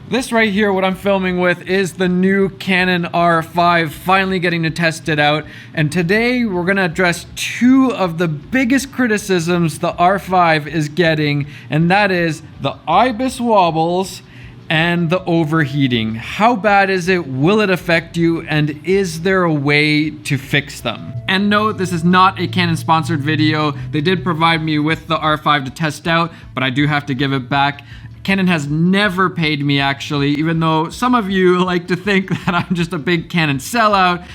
This right here, what I'm filming with, is the new Canon R5, finally getting to test it out. And today we're gonna address two of the biggest criticisms the R5 is getting, and that is the IBIS Wobbles and the overheating. How bad is it? Will it affect you? And is there a way to fix them? And no, this is not a Canon sponsored video. They did provide me with the R5 to test out, but I do have to give it back. Canon has never paid me, actually, even though some of you like to think that I'm just a big Canon sellout.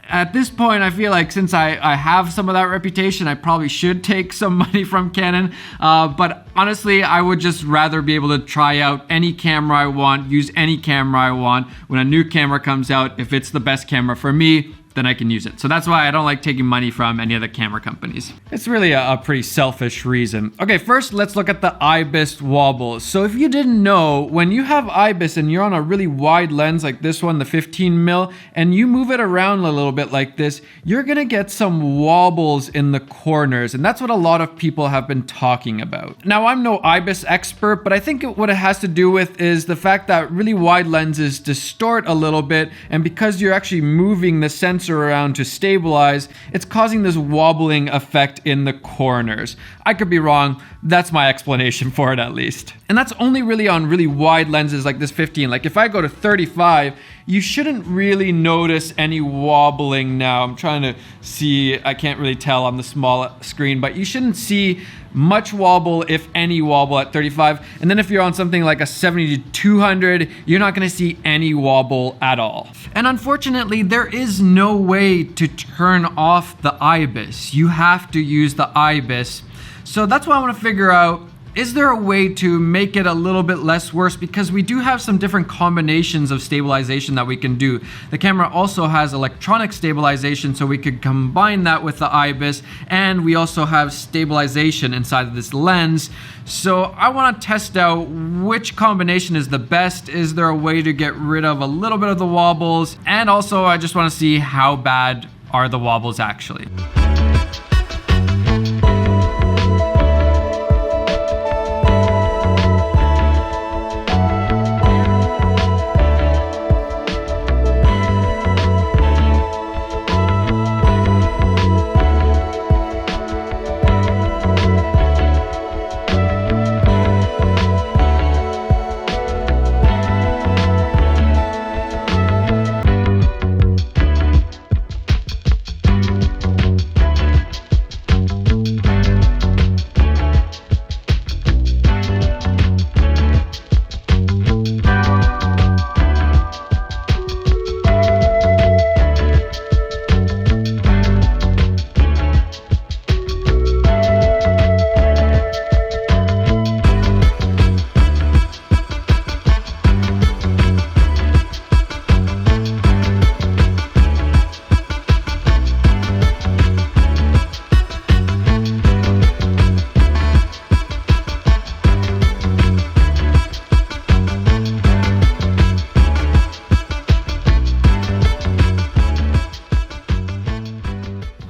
At this point, I feel like since I have some of that reputation, I probably should take some money from Canon. But honestly, I would just rather be able to try out any camera I want, use any camera I want. When a new camera comes out, if it's the best camera for me, then I can use it. So that's why I don't like taking money from any other camera companies. It's really a pretty selfish reason. Okay, first let's look at the IBIS Wobble. So if you didn't know, when you have IBIS and you're on a really wide lens like this one, the 15mm, and you move it around a little bit like this, you're gonna get some wobbles in the corners, and that's what a lot of people have been talking about. Now, I'm no IBIS expert, but I think what it has to do with is the fact that really wide lenses distort a little bit, and because you're actually moving the sensor around to stabilize, it's causing this wobbling effect in the corners. I could be wrong. That's my explanation for it, at least. And that's only really on really wide lenses like this 15. Like if I go to 35, you shouldn't really notice any wobbling now. I'm trying to see, I can't really tell on the small screen, but you shouldn't see much wobble, if any wobble, at 35. And then if you're on something like a 70 to 200, you're not gonna see any wobble at all. And unfortunately, there is no way to turn off the IBIS. You have to use the IBIS. So that's why I wanna figure out, is there a way to make it a little bit less worse? Because we do have some different combinations of stabilization that we can do. The camera also has electronic stabilization, so we could combine that with the IBIS, and we also have stabilization inside of this lens. So I want to test out which combination is the best. Is there a way to get rid of a little bit of the wobbles? And also I just want to see how bad are the wobbles actually.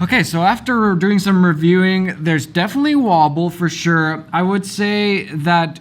Okay, so after doing some reviewing, there's definitely wobble for sure. I would say that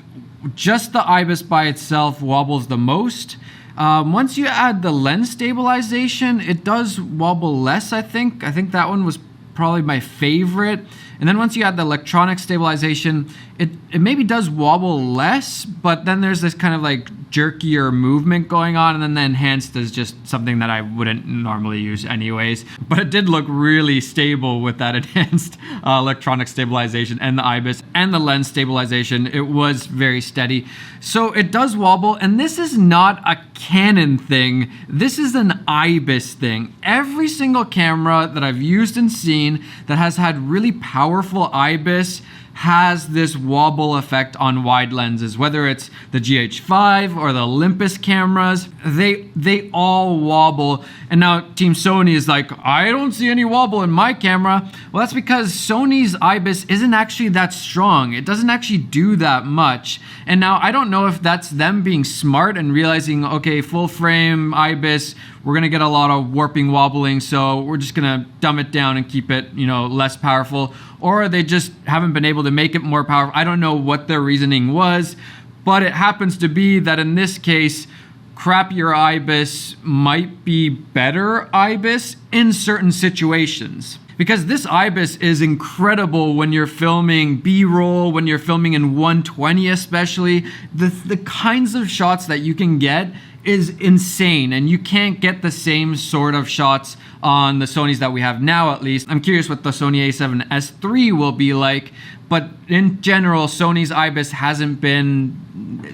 just the IBIS by itself wobbles the most. Once you add the lens stabilization, it does wobble less, I think. I think that one was probably my favorite. And then once you add the electronic stabilization, it maybe does wobble less, but then there's this kind of like jerkier movement going on, and then the enhanced is just something that I wouldn't normally use anyways. But it did look really stable with that enhanced electronic stabilization and the IBIS and the lens stabilization. It was very steady. So it does wobble, and this is not a Canon thing. This is an IBIS thing. Every single camera that I've used and seen that has had really powerful IBIS has this wobble effect on wide lenses, whether it's the GH5 or the Olympus cameras, they all wobble. And now Team Sony is like, I don't see any wobble in my camera. Well, that's because Sony's IBIS isn't actually that strong. It doesn't actually do that much. And now I don't know if that's them being smart and realizing, okay, full frame IBIS, we're gonna get a lot of warping, wobbling, so we're just gonna dumb it down and keep it, less powerful. Or they just haven't been able to make it more powerful. I don't know what their reasoning was, but it happens to be that in this case, crappier IBIS might be better IBIS in certain situations. Because this IBIS is incredible when you're filming B-roll, when you're filming in 120 especially. The kinds of shots that you can get is insane, and you can't get the same sort of shots on the Sonys that we have now, at least. I'm curious what the Sony a7S III will be like, but in general, Sony's IBIS hasn't been,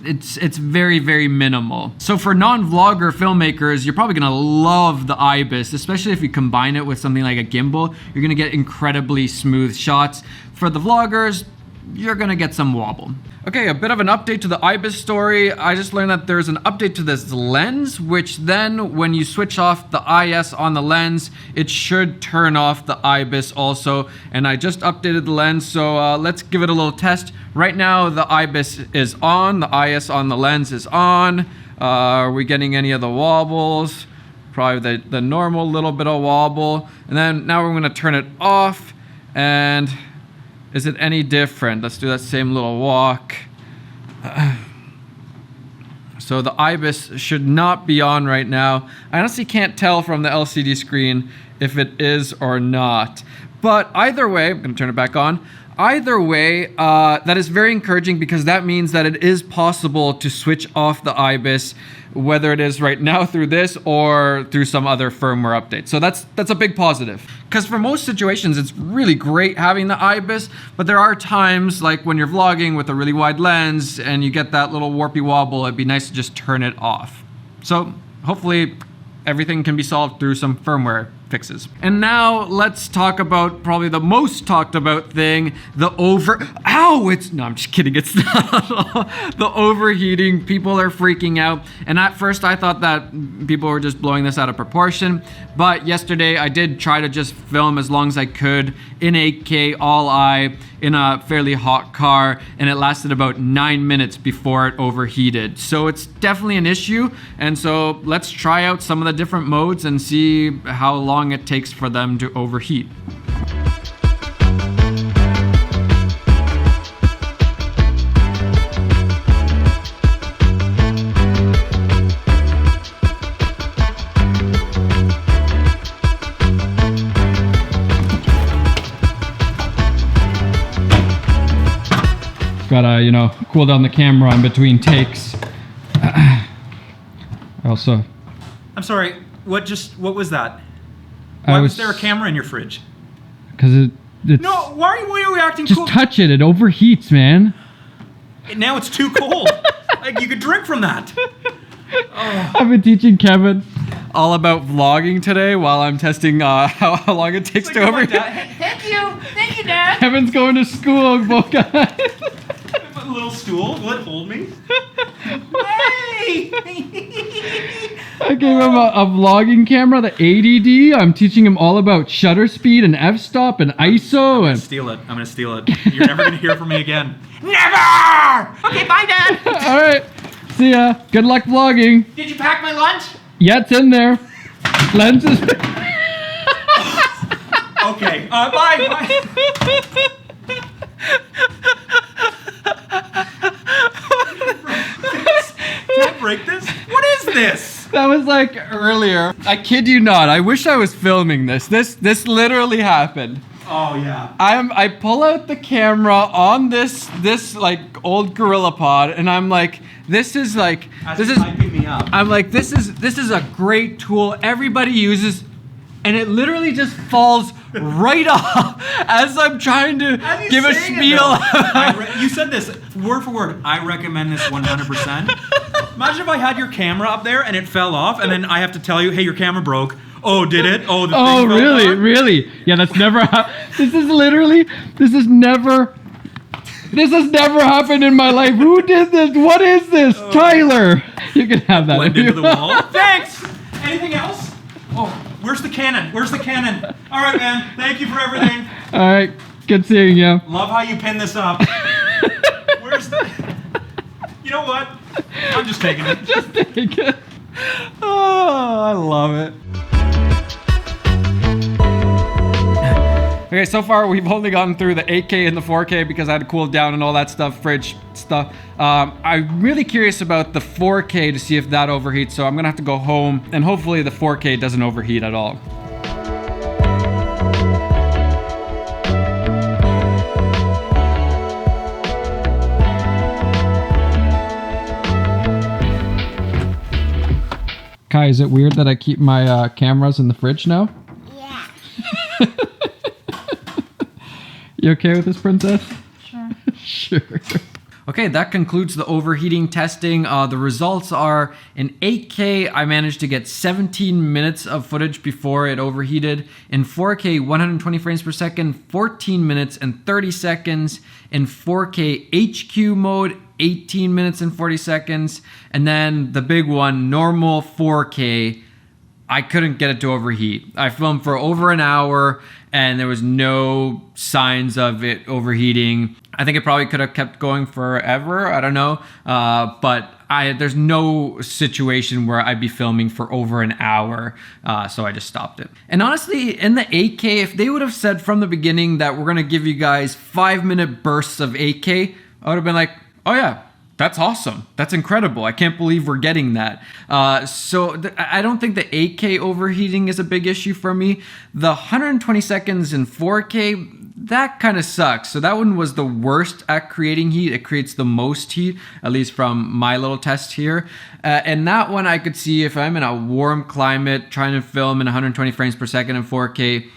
it's very, very minimal. So for non-vlogger filmmakers, you're probably gonna love the IBIS, especially if you combine it with something like a gimbal. You're gonna get incredibly smooth shots. For the vloggers, you're gonna get some wobble. Okay, a bit of an update to the IBIS story. I just learned that there's an update to this lens, which then when you switch off the IS on the lens, it should turn off the IBIS also. And I just updated the lens, so let's give it a little test. Right now, the IBIS is on, the IS on the lens is on. Are we getting any of the wobbles? Probably the normal little bit of wobble. And then now we're gonna turn it off, and is it any different? Let's do that same little walk. So the IBIS should not be on right now. I honestly can't tell from the LCD screen if it is or not. But either way, I'm gonna turn it back on. Either way, that is very encouraging because that means that it is possible to switch off the IBIS, whether it is right now through this or through some other firmware update. So that's a big positive. Because for most situations, it's really great having the IBIS, but there are times like when you're vlogging with a really wide lens and you get that little warpy wobble, it'd be nice to just turn it off. So hopefully everything can be solved through some firmware fixes. And now let's talk about probably the most talked about thing, no, I'm just kidding, it's not the overheating. People are freaking out. And at first I thought that people were just blowing this out of proportion, but yesterday I did try to just film as long as I could in 8K all eye in a fairly hot car, and it lasted about 9 minutes before it overheated. So it's definitely an issue, and so let's try out some of the different modes and see how long it takes for them to overheat. Gotta, you know, cool down the camera in between takes. Also, I'm sorry, what was that? Why was there a camera in your fridge? Because it's... No, why are you acting just cool? Just touch it, it overheats, man. Now it's too cold. Like, you could drink from that. Oh. I've been teaching Kevin all about vlogging today while I'm testing how long it takes to overheat. Thank you, Dad. Kevin's going to school, both guys. A little stool, will it hold me? Hey! I gave him a vlogging camera, the 80D. I'm teaching him all about shutter speed and f-stop and ISO. I'm gonna steal it. You're never gonna hear from me again. Never! Okay, bye, Dad. All right, see ya. Good luck vlogging. Did you pack my lunch? Yeah, it's in there. Lenses. Okay, bye. Did I break this? What is this? That was like earlier. I kid you not. I wish I was filming this. This literally happened. Oh yeah. I pull out the camera on this like old Gorilla Pod, and I'm like, this is hyping me up. I'm like, this is a great tool everybody uses, and it literally just falls right off as I'm trying to give a spiel. You said this word for word. I recommend this 100%. Imagine if I had your camera up there and it fell off, and then I have to tell you, hey, your camera broke. Oh, did it? Oh, the thing fell down? Really? Yeah, that's never happened. This has never happened in my life. Who did this? What is this? Tyler. You can have that. Blend into the wall. Thanks. Anything else? Oh, where's the Canon? Where's the Canon? All right, man. Thank you for everything. All right. Good seeing you. Love how you pin this up. Where's the... You know what? I'm just taking it. Just take it. Oh, I love it. Okay, so far we've only gotten through the 8K and the 4K because I had to cool it down and all that stuff, fridge stuff. I'm really curious about the 4K to see if that overheats, so I'm gonna have to go home and hopefully the 4K doesn't overheat at all. Kai, is it weird that I keep my cameras in the fridge now? Yeah. You okay with this, princess? Sure. Sure. Okay, that concludes the overheating testing. The results are in 8K, I managed to get 17 minutes of footage before it overheated. In 4K, 120 frames per second, 14 minutes and 30 seconds. In 4K HQ mode, 18 minutes and 40 seconds. And then the big one, normal 4K, I couldn't get it to overheat. I filmed for over an hour and there was no signs of it overheating. I think it probably could have kept going forever. I don't know. But there's no situation where I'd be filming for over an hour. So I just stopped it. And honestly, in the 8K, if they would have said from the beginning that we're going to give you guys 5-minute bursts of 8K, I would have been like, oh yeah, that's awesome. That's incredible. I can't believe we're getting that. I don't think the 8K overheating is a big issue for me. The 120 seconds in 4K, that kind of sucks. So that one was the worst at creating heat. It creates the most heat, at least from my little test here. And that one I could see if I'm in a warm climate trying to film in 120 frames per second in 4K,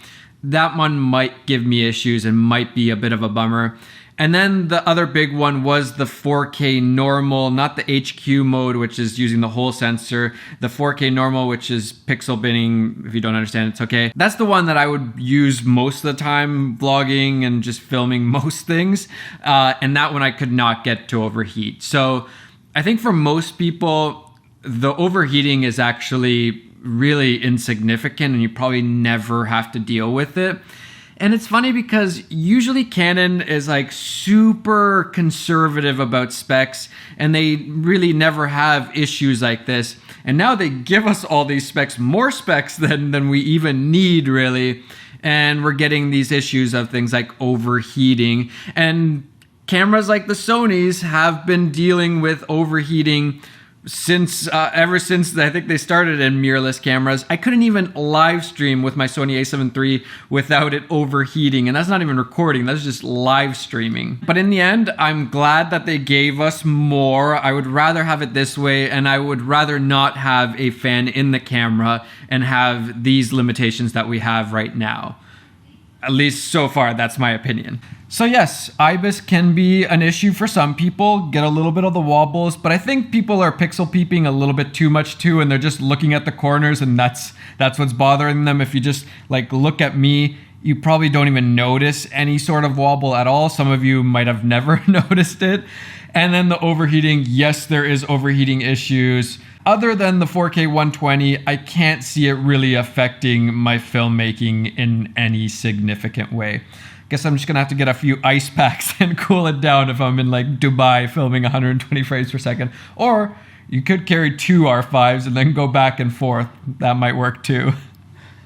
that one might give me issues and might be a bit of a bummer. And then the other big one was the 4K normal, not the HQ mode, which is using the whole sensor. The 4K normal, which is pixel binning. If you don't understand, it's okay. That's the one that I would use most of the time vlogging and just filming most things. And that one I could not get to overheat. So I think for most people, the overheating is actually really insignificant and you probably never have to deal with it. And it's funny because usually Canon is like super conservative about specs and they really never have issues like this. And now they give us all these specs, more specs than we even need really. And we're getting these issues of things like overheating. And cameras like the Sonys have been dealing with overheating since ever since I think they started in mirrorless cameras. I couldn't even live stream with my Sony a7 III without it overheating, and that's not even recording, that's just live streaming. But in the end, I'm glad that they gave us more. I would rather have it this way, and I would rather not have a fan in the camera and have these limitations that we have right now. At least so far, that's my opinion. So yes, IBIS can be an issue for some people, get a little bit of the wobbles, but I think people are pixel peeping a little bit too much too, and they're just looking at the corners, and that's what's bothering them. If you just like look at me, you probably don't even notice any sort of wobble at all. Some of you might have never noticed it. And then the overheating, yes, there is overheating issues. Other than the 4K 120, I can't see it really affecting my filmmaking in any significant way. Guess I'm just gonna have to get a few ice packs and cool it down if I'm in like Dubai filming 120 frames per second. Or you could carry 2 R5s and then go back and forth. That might work too.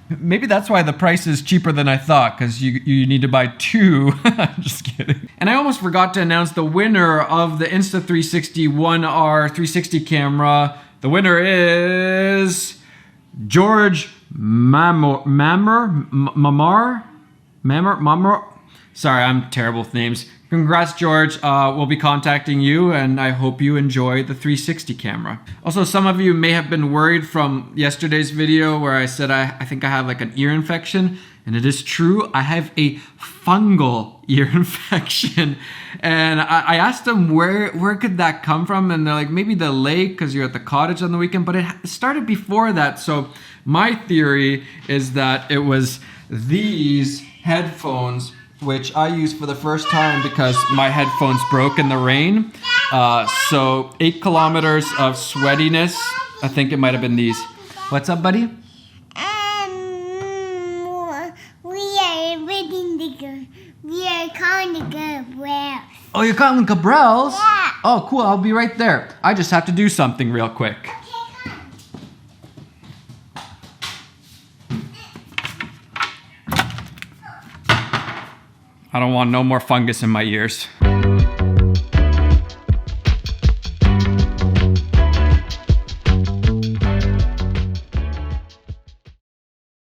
Maybe that's why the price is cheaper than I thought, because you need to buy 2. Just kidding. And I almost forgot to announce the winner of the Insta360 1R 360 camera. The winner is George Mamar. Sorry, I'm terrible with names. Congrats, George. We'll be contacting you, and I hope you enjoy the 360 camera. Also, some of you may have been worried from yesterday's video where I said I think I have like an ear infection, and it is true. I have a fungal ear infection, and I asked them where could that come from, and they're like, maybe the lake because you're at the cottage on the weekend, but it started before that. So my theory is that it was these headphones, which I used for the first time because my headphones broke in the rain. So 8 kilometers of sweatiness. I think it might have been these. What's up, buddy? We are calling the Cabrels. Oh, you're calling Cabrels? Yeah. Oh, cool. I'll be right there. I just have to do something real quick. I don't want no more fungus in my ears.